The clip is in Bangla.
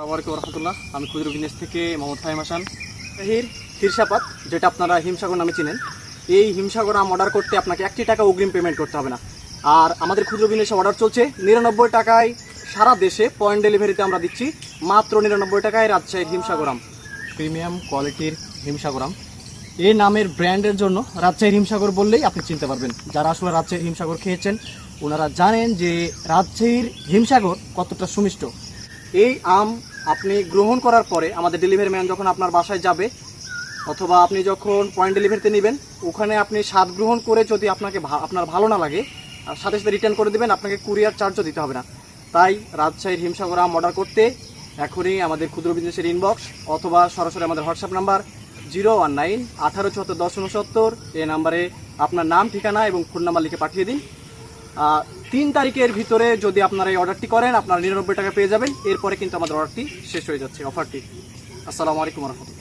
আসসালামু আলাইকুম রহমতুল্লাহ। আমি ক্ষুদ্র বিজনেস থেকে মোহাম্মদ ফাহিম হাসান। হিরসাপাত, যেটা আপনারা হিমসাগর নামে চিনেন, এই হিমসাগর আম অর্ডার করতে আপনাকে 1 টাকা অগ্রিম পেমেন্ট করতে হবে না। আর আমাদের ক্ষুদ্র বিজনেসে অর্ডার চলছে 99 টাকায়। সারা দেশে পয়েন্ট ডেলিভারিতে আমরা দিচ্ছি মাত্র 99 টাকায় রাজশাহীর হিমসাগর আম, প্রিমিয়াম কোয়ালিটির হিমসাগর আম। এই নামের ব্র্যান্ডের জন্য রাজশাহীর হিমসাগর বললেই আপনি চিনতে পারবেন। যারা আসলে রাজশাহীর হিমসাগর খেয়েছেন ওনারা জানেন যে রাজশাহীর হিমসাগর কতটা সুমিষ্ট। এই আম আপনি গ্রহণ করার পরে আমাদের ডেলিভারি ম্যান যখন আপনার বাসায় যাবে অথবা আপনি যখন পয়েন্ট ডেলিভারিতে নেবেন, ওখানে আপনি স্বাদ গ্রহণ করে যদি আপনার ভালো না লাগে সাথে সাথে রিটার্ন করে দেবেন, আপনাকে কুরিয়ার চার্জও দিতে হবে না। তাই রাজশাহীর হিমসাগর আম অর্ডার করতে এখনই আমাদের ক্ষুদ্র বিজনেসের ইনবক্স অথবা সরাসরি আমাদের হোয়াটসঅ্যাপ নাম্বার 019 1874 10 69 এই নাম্বারে আপনার নাম, ঠিকানা এবং ফোন নাম্বার লিখে পাঠিয়ে দিন। 3 তারিখের ভিতরে যদি আপনারা এই অর্ডারটি করেন আপনারা 99 টাকা পেয়ে যাবেন। এরপরে কিন্তু আমাদের অর্ডারটি শেষ হয়ে যাচ্ছে, অফারটি। আসসালামু আলাইকুম রহমতুল্লাহ।